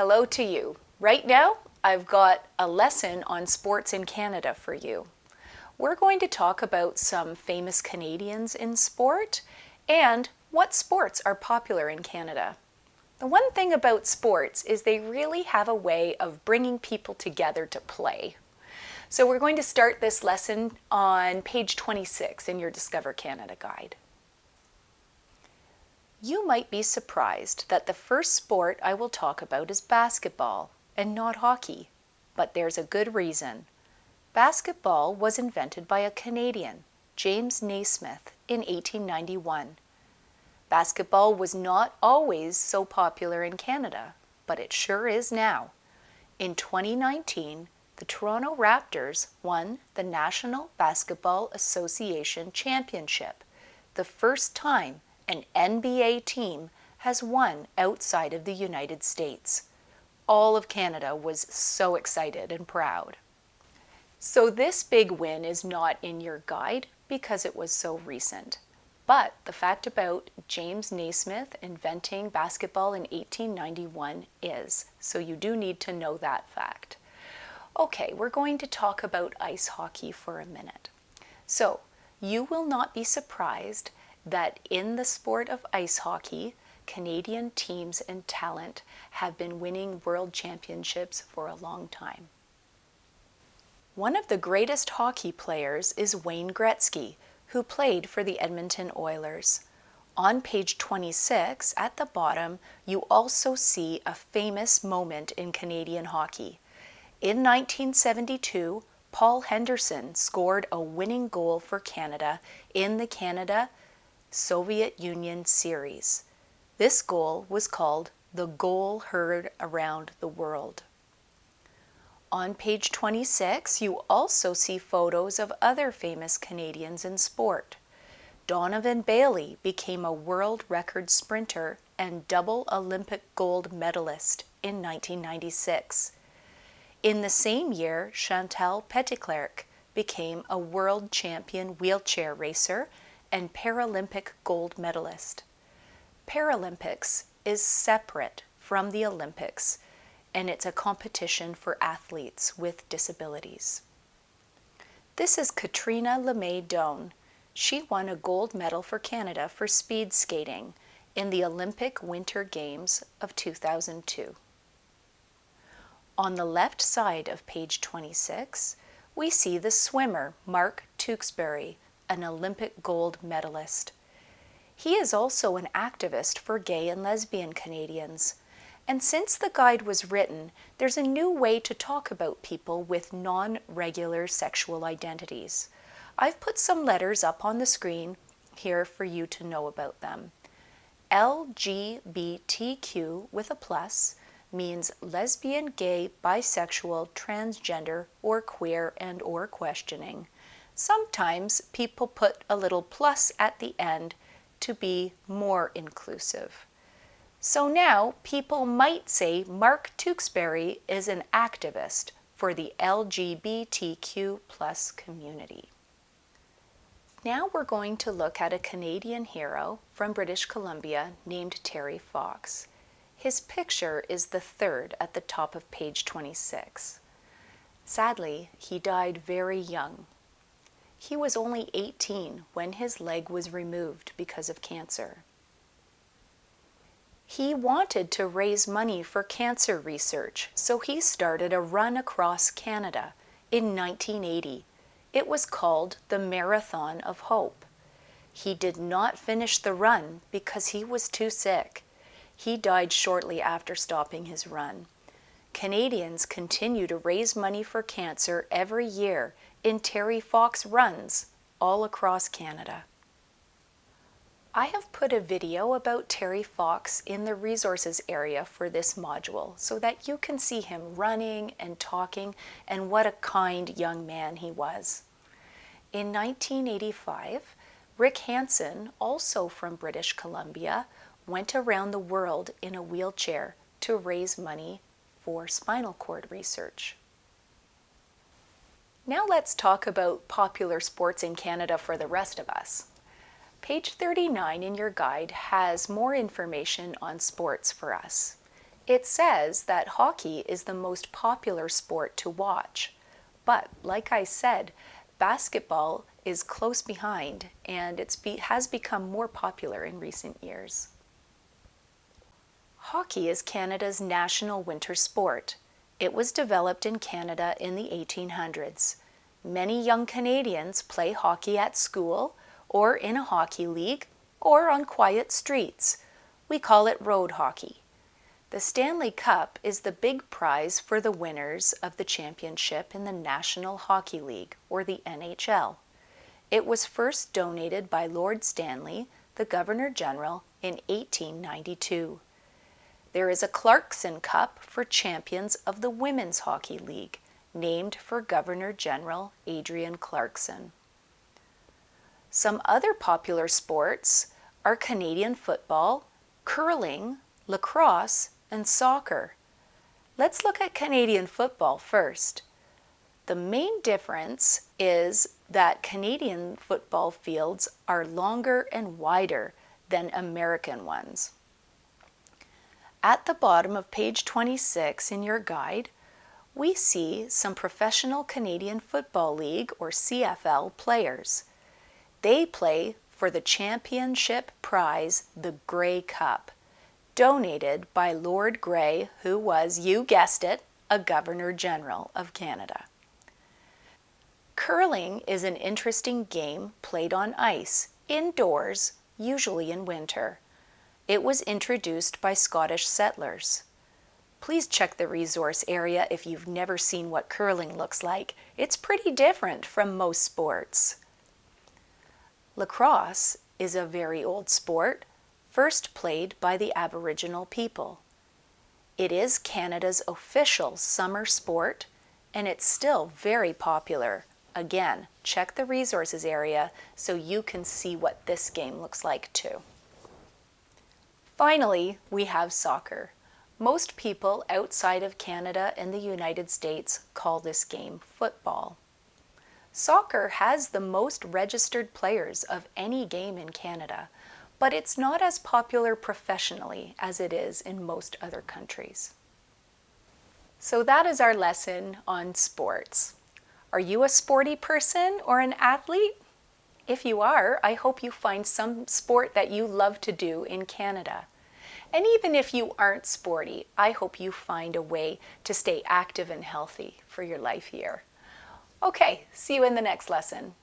hello to you. Right now, I've got a lesson on sports in Canada for you. We're going to talk about some famous Canadians in sport and what sports are popular in Canada. The one thing about sports is they really have a way of bringing people together to play. So we're going to start this lesson on page 26 in your Discover Canada guide. You might be surprised that the first sport I will talk about is basketball and not hockey, but there's a good reason. Basketball was invented by a Canadian, James Naismith, in 1891. Basketball was not always so popular in Canada, but it sure is now. In 2019, the Toronto Raptors won the National Basketball Association Championship, the first time an NBA team has won outside of the United States. All of Canada was so excited and proud. So this big win is not in your guide because it was so recent. But the fact about James Naismith inventing basketball in 1891 is, so you do need to know that fact. Okay, we're going to talk about ice hockey for a minute. So you will not be surprised that in the sport of ice hockey, Canadian teams and talent have been winning world championships for a long time. One of the greatest hockey players is Wayne Gretzky, who played for the Edmonton Oilers. On page 26, at the bottom, you also see a famous moment in Canadian hockey. In 1972, Paul Henderson scored a winning goal for Canada in the Canada-Soviet Union series. This goal was called the goal heard around the world. On page 26, you also see photos of other famous Canadians in sport. Donovan Bailey became a world record sprinter and double Olympic gold medalist in 1996. In the same year, Chantal Petitclerc became a world champion wheelchair racer and Paralympic gold medalist. Paralympics is separate from the Olympics, and it's a competition for athletes with disabilities. This is Katrina Lemay-Doan. She won a gold medal for Canada for speed skating in the Olympic Winter Games of 2002. On the left side of page 26, we see the swimmer Mark Tewksbury, an Olympic gold medalist. He is also an activist for gay and lesbian Canadians. And since the guide was written, there's a new way to talk about people with non-regular sexual identities. I've put some letters up on the screen here for you to know about them. LGBTQ with a plus means lesbian, gay, bisexual, transgender, or queer and or questioning. Sometimes people put a little plus at the end to be more inclusive. So now people might say Mark Tewksbury is an activist for the LGBTQ plus community. Now we're going to look at a Canadian hero from British Columbia named Terry Fox. His picture is the third at the top of page 26. Sadly, he died very young. He was only 18 when his leg was removed because of cancer. He wanted to raise money for cancer research, so he started a run across Canada in 1980. It was called the Marathon of Hope. He did not finish the run because he was too sick. He died shortly after stopping his run. Canadians continue to raise money for cancer every year in Terry Fox runs all across Canada. I have put a video about Terry Fox in the resources area for this module so that you can see him running and talking and what a kind young man he was. In 1985, Rick Hansen, also from British Columbia, went around the world in a wheelchair to raise money for spinal cord research. Now let's talk about popular sports in Canada for the rest of us. Page 39 in your guide has more information on sports for us. It says that hockey is the most popular sport to watch. But like I said, basketball is close behind and it has become more popular in recent years. Hockey is Canada's national winter sport. It was developed in Canada in the 1800s. Many young Canadians play hockey at school or in a hockey league or on quiet streets. We call it road hockey. The Stanley Cup is the big prize for the winners of the championship in the National Hockey League, or the NHL. It was first donated by Lord Stanley, the Governor-General, in 1892. There is a Clarkson Cup for champions of the Women's Hockey League, named for Governor-General Adrian Clarkson. Some other popular sports are Canadian football, curling, lacrosse, and soccer. Let's look at Canadian football first. The main difference is that Canadian football fields are longer and wider than American ones. At the bottom of page 26 in your guide, we see some professional Canadian Football League, or CFL, players. They play for the championship prize, the Grey Cup, donated by Lord Grey, who was, you guessed it, a Governor-General of Canada. Curling is an interesting game played on ice, indoors, usually in winter. It was introduced by Scottish settlers. Please check the resource area if you've never seen what curling looks like. It's pretty different from most sports. Lacrosse is a very old sport, first played by the Aboriginal people. It is Canada's official summer sport, and it's still very popular. Again, check the resources area so you can see what this game looks like too. Finally, we have soccer. Most people outside of Canada and the United States call this game football. Soccer has the most registered players of any game in Canada, but it's not as popular professionally as it is in most other countries. So that is our lesson on sports. Are you a sporty person or an athlete? If you are, I hope you find some sport that you love to do in Canada. And even if you aren't sporty, I hope you find a way to stay active and healthy for your life here. Okay, see you in the next lesson.